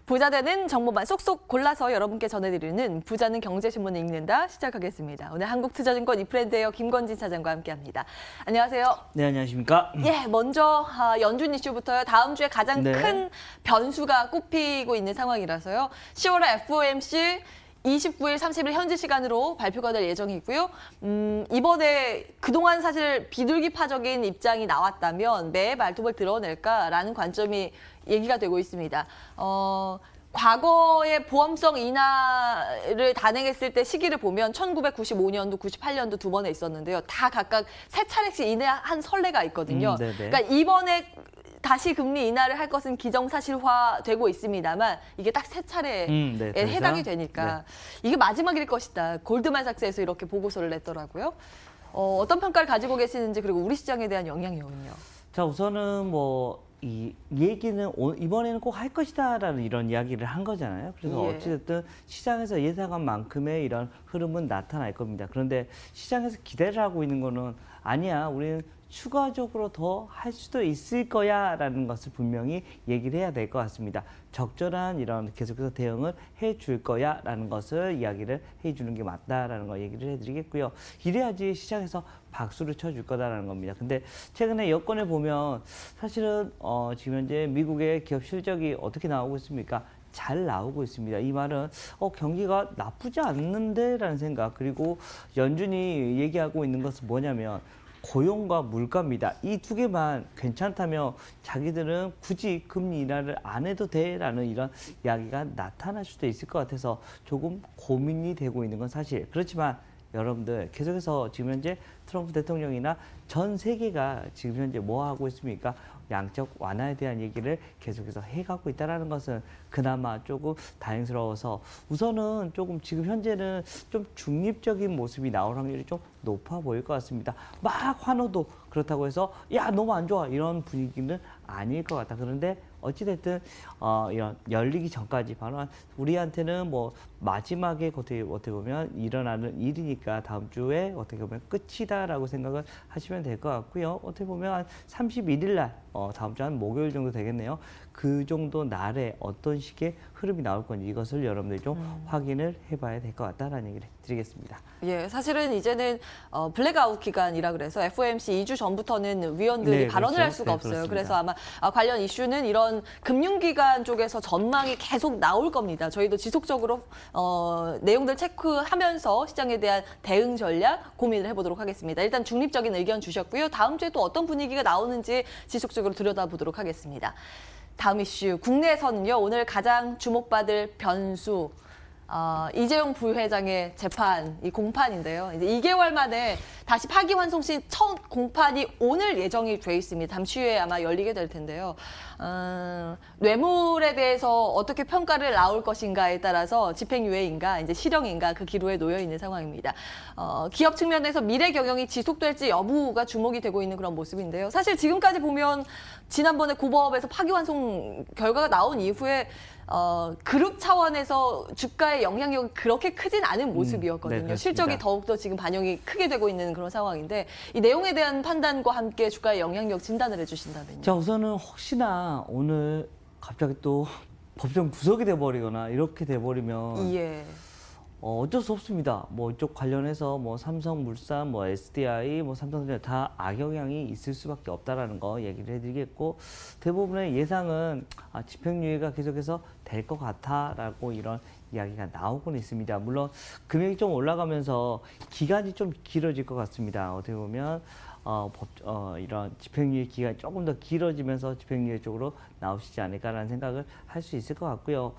부자 되는 정보만 쏙쏙 골라서 여러분께 전해드리는 부자는 경제신문을 읽는다 시작하겠습니다. 오늘 한국투자증권 이프렌드웨어 김건진 차장과 함께합니다. 안녕하세요. 네, 안녕하십니까? 예, 먼저 연준 이슈부터요. 다음 주에 가장 큰 변수가 꼽히고 있는 상황이라서요. 10월에 FOMC 29일, 30일 현지 시간으로 발표가 될 예정이고요. 이번에 그동안 사실 비둘기파적인 입장이 나왔다면 매 발톱을 드러낼까라는 관점이 얘기가 되고 있습니다. 과거의 보험성 인하를 단행했을 때 시기를 보면 1995년도, 98년도 두 번에 있었는데요. 다 각각 세 차례씩 인하한 선례가 있거든요. 그러니까 이번에 다시 금리 인하를 할 것은 기정사실화되고 있습니다만 이게 딱 세 차례에 해당이 되니까 이게 마지막일 것이다. 골드만삭스에서 이렇게 보고서를 냈더라고요. 어떤 평가를 가지고 계시는지 그리고 우리 시장에 대한 영향력은요? 자, 우선은 이 얘기는 이번에는 꼭 할 것이다라는 이런 이야기를 한 거잖아요. 그래서 어찌됐든 시장에서 예상한 만큼의 이런 흐름은 나타날 겁니다. 그런데 시장에서 기대를 하고 있는 거는 아니야, 우리는 추가적으로 더 할 수도 있을 거야 라는 것을 분명히 얘기를 해야 될 것 같습니다. 적절한 이런 계속해서 대응을 해줄 거야 라는 것을 이야기를 해주는 게 맞다라는 거 얘기를 해드리겠고요. 이래야지 시장에서 박수를 쳐줄 거다라는 겁니다. 근데 최근에 여건을 보면 사실은 지금 현재 미국의 기업 실적이 어떻게 나오고 있습니까? 잘 나오고 있습니다. 이 말은 경기가 나쁘지 않는데 라는 생각, 그리고 연준이 얘기하고 있는 것은 뭐냐면 고용과 물가입니다. 이 두 개만 괜찮다면 자기들은 굳이 금리 인하를 안 해도 돼라는 이런 이야기가 나타날 수도 있을 것 같아서 조금 고민이 되고 있는 건 사실. 그렇지만 여러분들 계속해서 지금 현재 트럼프 대통령이나 전 세계가 지금 현재 뭐 하고 있습니까? 양적 완화에 대한 얘기를 계속해서 해가고 있다는 것은 그나마 조금 다행스러워서 우선은 조금 지금 현재는 좀 중립적인 모습이 나올 확률이 좀 높아 보일 것 같습니다. 막 환호도 그렇다고 해서 야 너무 안 좋아 이런 분위기는 아닐 것 같다. 그런데 어찌됐든 이런 열리기 전까지 바로 우리한테는 마지막에 어떻게 보면 일어나는 일이니까 다음 주에 어떻게 보면 끝이다라고 생각을 하시면 될 것 같고요. 어떻게 보면 한 31일 날 다음 주 한 목요일 정도 되겠네요. 그 정도 날에 어떤 식의 흐름이 나올 건지 이것을 여러분들이 좀 확인을 해봐야 될 것 같다라는 얘기를 드리겠습니다. 예, 사실은 이제는 블랙아웃 기간이라 그래서 FOMC 2주 전부터는 위원들이 발언을 할 수가 없어요. 그래서 아마 관련 이슈는 이런 금융기관 쪽에서 전망이 계속 나올 겁니다. 저희도 지속적으로 내용들 체크하면서 시장에 대한 대응 전략 고민을 해보도록 하겠습니다. 일단 중립적인 의견 주셨고요. 다음 주에 또 어떤 분위기가 나오는지 지속적으로 들여다보도록 하겠습니다. 다음 이슈, 국내에서는요, 오늘 가장 주목받을 변수, 이재용 부회장의 재판, 이 공판인데요. 이제 2개월 만에 다시 파기환송심 첫 공판이 오늘 예정이 돼 있습니다. 잠시 후에 아마 열리게 될 텐데요. 뇌물에 대해서 어떻게 평가를 나올 것인가에 따라서 집행유예인가, 이제 실형인가 그 기로에 놓여 있는 상황입니다. 기업 측면에서 미래 경영이 지속될지 여부가 주목이 되고 있는 그런 모습인데요. 사실 지금까지 보면 지난번에 고법에서 파기환송 결과가 나온 이후에 그룹 차원에서 주가의 영향력이 그렇게 크진 않은 모습이었거든요. 실적이 더욱더 지금 반영이 크게 되고 있는 그런 상황인데 이 내용에 대한 판단과 함께 주가의 영향력 진단을 해주신다면요. 자, 우선은 혹시나 오늘 갑자기 또 법정 구속이 돼버리거나 이렇게 돼버리면 어쩔 수 없습니다. 이쪽 관련해서 삼성물산, SDI, 삼성전자 다 악영향이 있을 수밖에 없다라는 거 얘기를 해드리겠고, 대부분의 예상은 집행유예가 계속해서 될 것 같아라고 이런 이야기가 나오고는 있습니다. 물론 금액이 좀 올라가면서 기간이 좀 길어질 것 같습니다. 어떻게 보면 이런 집행유예 기간이 조금 더 길어지면서 집행유예 쪽으로 나오시지 않을까라는 생각을 할 수 있을 것 같고요.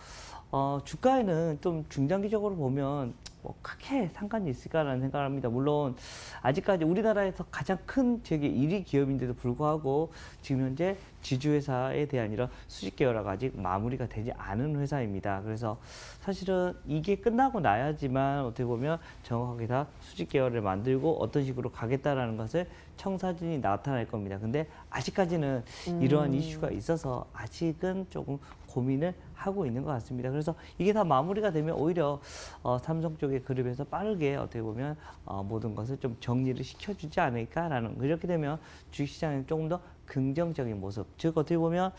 주가에는 좀 중장기적으로 보면 크게 상관이 있을까라는 생각을 합니다. 물론 아직까지 우리나라에서 가장 큰 세계 1위 기업인데도 불구하고 지금 현재 지주회사에 대한 이런 수직 계열화가 아직 마무리가 되지 않은 회사입니다. 그래서 사실은 이게 끝나고 나야지만 어떻게 보면 정확하게 다 수직 계열을 만들고 어떤 식으로 가겠다라는 것을 청사진이 나타날 겁니다. 근데 아직까지는 이러한 이슈가 있어서 아직은 조금 고민을 하고 있는 것 같습니다. 그래서 이게 다 마무리가 되면 오히려 삼성 쪽의 그룹에서 빠르게 어떻게 보면 모든 것을 좀 정리를 시켜주지 않을까라는, 이렇게 되면 주식시장에 조금 더 긍정적인 모습, 즉 어떻게 보면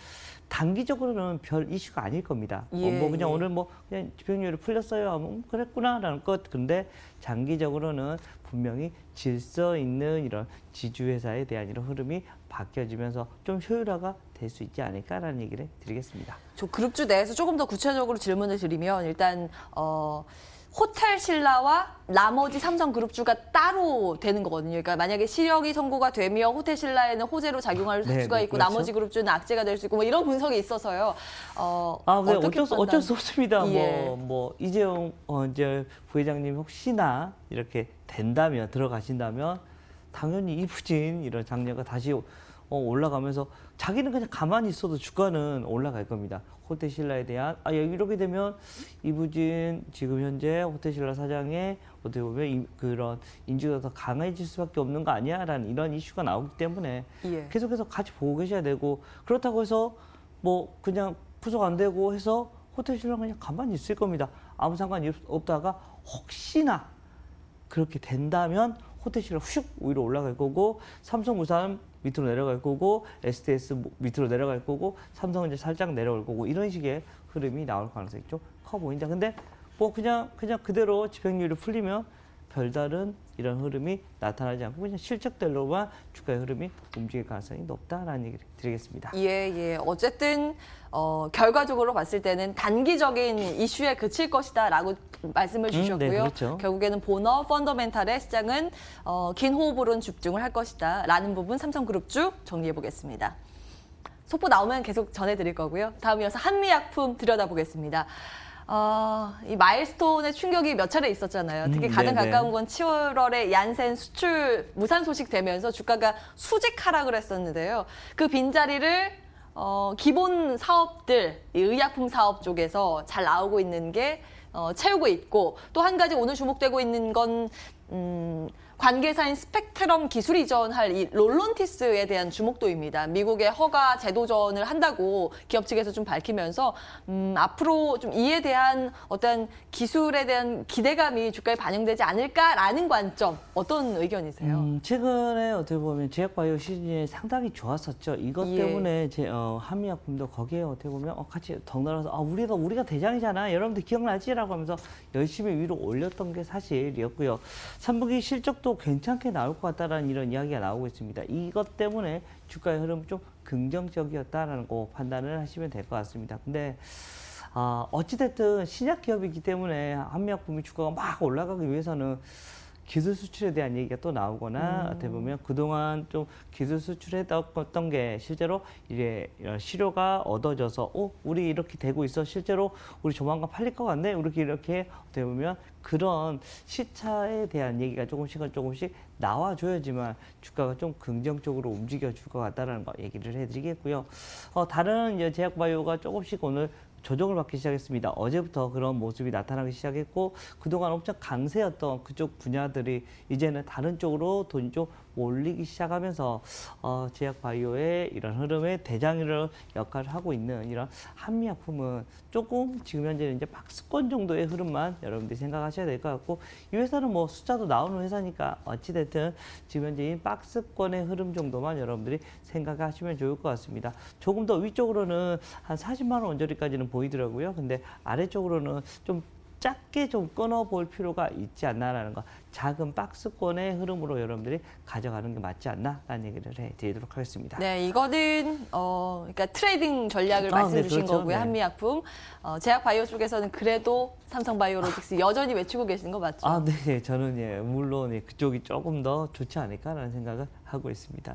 단기적으로는 별 이슈가 아닐 겁니다. 뭐 그냥 오늘 뭐 그냥 집행유예를 풀렸어요 하면 그랬구나라는 것. 근데 장기적으로는 분명히 질서 있는 이런 지주회사에 대한 이런 흐름이 바뀌어지면서 좀 효율화가 될 수 있지 않을까라는 얘기를 드리겠습니다. 저 그룹주 내에서 조금 더 구체적으로 질문을 드리면 일단 호텔 신라와 나머지 삼성그룹주가 따로 되는 거거든요. 그러니까 만약에 시력이 선고가 되면 호텔 신라에는 호재로 작용할 수가 있고 그렇죠. 나머지 그룹주는 악재가 될 수 있고 뭐 이런 분석이 있어서요. 네, 어쩔 수 없습니다. 뭐 이재용 이제 부회장님 혹시나 이렇게 된다면, 들어가신다면 당연히 이부진 이런 장려가 다시 올라가면서 자기는 그냥 가만히 있어도 주가는 올라갈 겁니다. 호텔신라에 대한 이렇게 되면 이부진 지금 현재 호텔신라 사장의 어떻게 보면 그런 인지도가 더 강해질 수밖에 없는 거 아니야라는 이런 이슈가 나오기 때문에 계속해서 같이 보고 계셔야 되고, 그렇다고 해서 뭐 그냥 구속 안 되고 해서 호텔신라 그냥 가만히 있을 겁니다. 아무 상관이 없다가 혹시나 그렇게 된다면 호텔신라 휙 위로 올라갈 거고, 삼성물산 밑으로 내려갈 거고, SDS 밑으로 내려갈 거고, 삼성은 이제 살짝 내려올 거고, 이런 식의 흐름이 나올 가능성이 좀 커 보인다. 근데 뭐 그냥 그대로 집행유예를 풀리면 별다른 이런 흐름이 나타나지 않고 그냥 실적대로만 주가의 흐름이 움직일 가능성이 높다라는 얘기를 드리겠습니다. 어쨌든 결과적으로 봤을 때는 단기적인 이슈에 그칠 것이다라고 말씀을 주셨고요. 네, 그렇죠. 결국에는 본업 펀더멘탈에 시장은 긴 호흡으로는 집중을 할 것이다라는 부분 삼성그룹주 정리해 보겠습니다. 속보 나오면 계속 전해드릴 거고요. 다음 이어서 한미약품 들여다보겠습니다. 이 마일스톤의 충격이 몇 차례 있었잖아요. 특히 가장 가까운 건 7월에 얀센 수출 무산 소식 되면서 주가가 수직 하락을 했었는데요. 그 빈자리를 기본 사업들, 의약품 사업 쪽에서 잘 나오고 있는 게 채우고 있고, 또 한 가지 오늘 주목되고 있는 건 관계사인 스펙트럼 기술 이전할 이 롤론티스에 대한 주목도입니다. 미국의 허가 제도전을 한다고 기업 측에서 좀 밝히면서 앞으로 좀 이에 대한 어떤 기술에 대한 기대감이 주가에 반영되지 않을까라는 관점, 어떤 의견이세요? 최근에 어떻게 보면 제약바이오 시즌이 상당히 좋았었죠. 이것 때문에 한미약품도 거기에 어떻게 보면 같이 덩달아서 우리가 대장이잖아, 여러분들 기억나지라고 하면서 열심히 위로 올렸던 게 사실이었고요. 3분기 실적도 괜찮게 나올 것 같다라는 이런 이야기가 나오고 있습니다. 이것 때문에 주가의 흐름이 좀 긍정적이었다라는 거 판단을 하시면 될 것 같습니다. 근데 어찌됐든 신약 기업이기 때문에 한미약품이 주가가 막 올라가기 위해서는 기술 수출에 대한 얘기가 또 나오거나 어떻게 보면 그동안 좀 기술 수출했던 게 실제로 이제 실효가 얻어져서 우리 이렇게 되고 있어, 실제로 우리 조만간 팔릴 것 같네, 이렇게 어떻게 보면 그런 시차에 대한 얘기가 조금씩 나와줘야지만 주가가 좀 긍정적으로 움직여줄 것 같다는 거 얘기를 해드리겠고요. 다른 이제 제약바이오가 조금씩 오늘 조정을 받기 시작했습니다. 어제부터 그런 모습이 나타나기 시작했고, 그동안 엄청 강세였던 그쪽 분야들이 이제는 다른 쪽으로 돈이 좀 몰리기 시작하면서 제약바이오의 이런 흐름의 대장이를 역할을 하고 있는 이런 한미약품은 조금 지금 현재는 이제 박스권 정도의 흐름만 여러분들이 생각하셔야 될 것 같고, 이 회사는 뭐 숫자도 나오는 회사니까 어찌됐든 지금 현재인 박스권의 흐름 정도만 여러분들이 생각하시면 좋을 것 같습니다. 조금 더 위쪽으로는 한 40만 원 언저리까지는 보이더라고요. 근데 아래쪽으로는 좀 작게 좀 끊어볼 필요가 있지 않나라는 거, 작은 박스권의 흐름으로 여러분들이 가져가는 게 맞지 않나라는 얘기를 해드리도록 하겠습니다. 네, 이거는 그러니까 트레이딩 전략을 말씀해 주신 그렇죠. 거고요. 한미약품. 제약바이오 쪽에서는 그래도 삼성바이오로직스 여전히 외치고 계시는 거 맞죠? 네, 저는 물론 그쪽이 조금 더 좋지 않을까라는 생각을 하고 있습니다.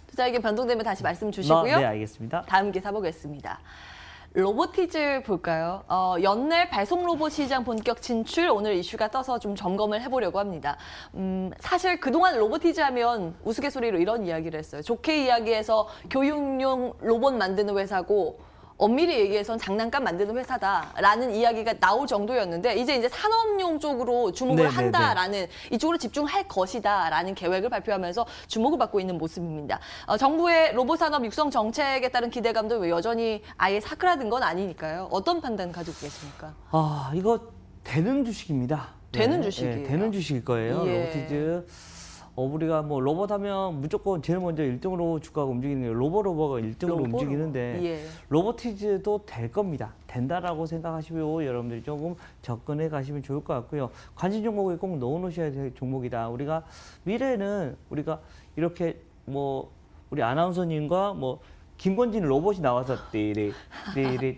투자 의견 변동되면 다시 말씀 주시고요. 네, 알겠습니다. 다음 기사 보겠습니다. 로보티즈 볼까요? 연내 배송 로봇 시장 본격 진출, 오늘 이슈가 떠서 좀 점검을 해보려고 합니다. 사실 그동안 로보티즈 하면 우스갯소리로 이런 이야기를 했어요. 좋게 이야기해서 교육용 로봇 만드는 회사고, 엄밀히 얘기해서는 장난감 만드는 회사다라는 이야기가 나올 정도였는데 이제 산업용 쪽으로 주목을 한다라는 이쪽으로 집중할 것이다라는 계획을 발표하면서 주목을 받고 있는 모습입니다. 정부의 로봇 산업 육성 정책에 따른 기대감도 여전히 아예 사그라든 건 아니니까요. 어떤 판단 가지고 계십니까? 이거 되는 주식입니다. 되는 주식이에요. 네, 되는 주식일 거예요. 예. 로보티즈. 우리가 뭐 로봇 하면 무조건 제일 먼저 1등으로 주가가 움직이는 게 로버가 1등으로 움직이는데 예. 로보티즈도 될 겁니다. 된다라고 생각하시고 여러분들이 조금 접근해 가시면 좋을 것 같고요. 관심 종목에 꼭 넣어놓으셔야 될 종목이다. 우리가 미래에는 우리가 이렇게 뭐 우리 아나운서님과 뭐 김건진 로봇이 나와서 띠리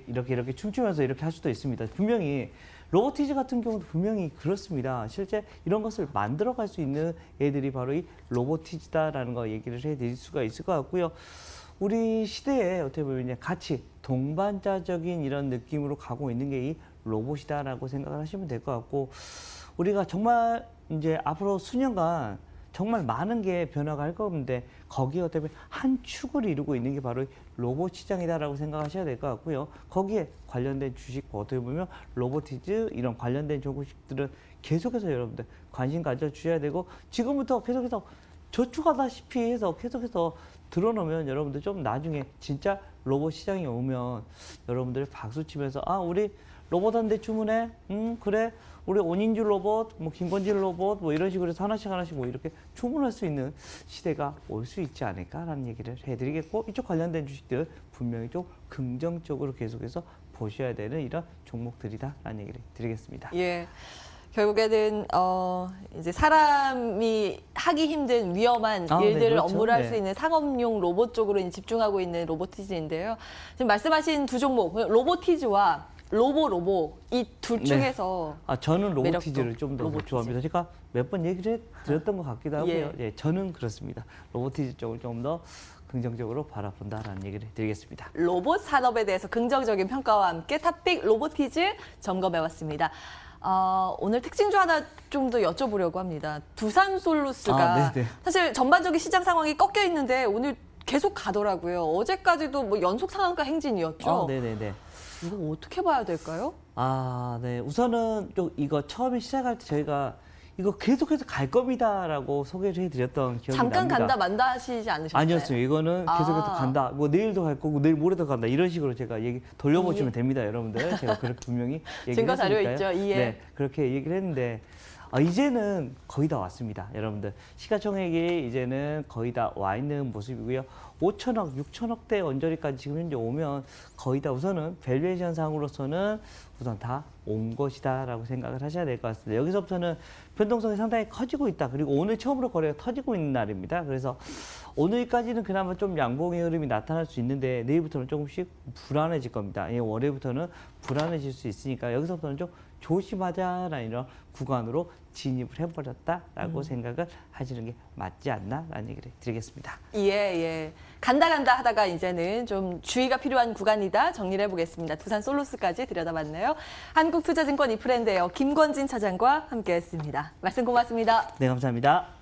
이렇게 춤추면서 이렇게 할 수도 있습니다. 분명히 로보티즈 같은 경우도 분명히 그렇습니다. 실제 이런 것을 만들어갈 수 있는 애들이 바로 이 로보티즈다라는 거 얘기를 해드릴 수가 있을 것 같고요. 우리 시대에 어떻게 보면 이제 같이 동반자적인 이런 느낌으로 가고 있는 게 이 로봇이다라고 생각을 하시면 될 것 같고, 우리가 정말 이제 앞으로 수년간 정말 많은 게 변화가 할 건데 거기에 어떻게 보면 한 축을 이루고 있는 게 바로 로봇 시장이다라고 생각하셔야 될 것 같고요. 거기에 관련된 주식 어떻게 보면 로보티즈 이런 관련된 주식들은 계속해서 여러분들 관심 가져주셔야 되고, 지금부터 계속해서 저축하다시피 해서 계속해서 들어놓으면 여러분들 좀 나중에 진짜 로봇 시장이 오면 여러분들 박수 치면서 우리 로봇한테 주문해? 그래. 우리 온인주 로봇, 뭐 김건진 로봇, 뭐 이런 식으로 해서 하나씩 뭐 이렇게 주문할 수 있는 시대가 올 수 있지 않을까라는 얘기를 해드리겠고, 이쪽 관련된 주식들 분명히 좀 긍정적으로 계속해서 보셔야 되는 이런 종목들이다라는 얘기를 드리겠습니다. 예. 결국에는 이제 사람이 하기 힘든 위험한 일들을 그렇죠. 업무를 할 수 있는 상업용 로봇 쪽으로 이제 집중하고 있는 로보티즈인데요. 지금 말씀하신 두 종목, 로보티즈와 로보 이 둘 중에서 저는 로보티즈를 매력도, 좀 더 로보티즈. 좋아합니다. 제가 몇 번 얘기를 드렸던 것 같기도 하고요. 예. 저는 그렇습니다. 로보티즈 쪽을 좀 더 긍정적으로 바라본다라는 얘기를 드리겠습니다. 로봇 산업에 대해서 긍정적인 평가와 함께 탑픽 로보티즈 점검해봤습니다. 오늘 특징주 하나 좀 더 여쭤보려고 합니다. 두산솔루스가 사실 전반적인 시장 상황이 꺾여 있는데 오늘 계속 가더라고요. 어제까지도 뭐 연속 상한가 행진이었죠. 네네네. 이거 어떻게 봐야 될까요? 네. 우선은 좀 이거 처음에 시작할 때 저희가 이거 계속해서 갈 겁니다라고 소개를 해드렸던 기억이 납니다. 잠깐 간다 만다 하시지 않으셨어요? 아니었어요. 이거는 계속해서 간다. 뭐 내일도 갈 거고 내일 모레도 간다. 이런 식으로 제가 얘기 돌려보시면 됩니다, 여러분들. 제가 그렇게 분명히 얘기를 증거 자료 했으니까요. 있죠. 예. 네, 그렇게 얘기를 했는데 이제는 거의 다 왔습니다, 여러분들. 시가총액이 이제는 거의 다 와 있는 모습이고요. 5천억, 6천억대 언저리까지 지금 현재 오면 거의 다 우선은 밸류에이션 상으로서는 우선 다 온 것이다라고 생각을 하셔야 될 것 같습니다. 여기서부터는 변동성이 상당히 커지고 있다. 그리고 오늘 처음으로 거래가 터지고 있는 날입니다. 그래서 오늘까지는 그나마 좀 양봉의 흐름이 나타날 수 있는데 내일부터는 조금씩 불안해질 겁니다. 월요일부터는 불안해질 수 있으니까 여기서부터는 좀 조심하자라는 이런 구간으로 진입을 해버렸다라고 생각을 하시는 게 맞지 않나라는 얘기를 드리겠습니다. 예. 간다 하다가 이제는 좀 주의가 필요한 구간이다 정리를 해보겠습니다. 두산솔루스까지 들여다봤네요. 한국투자증권 이프랜드예요. 김건진 차장과 함께했습니다. 말씀 고맙습니다. 네, 감사합니다.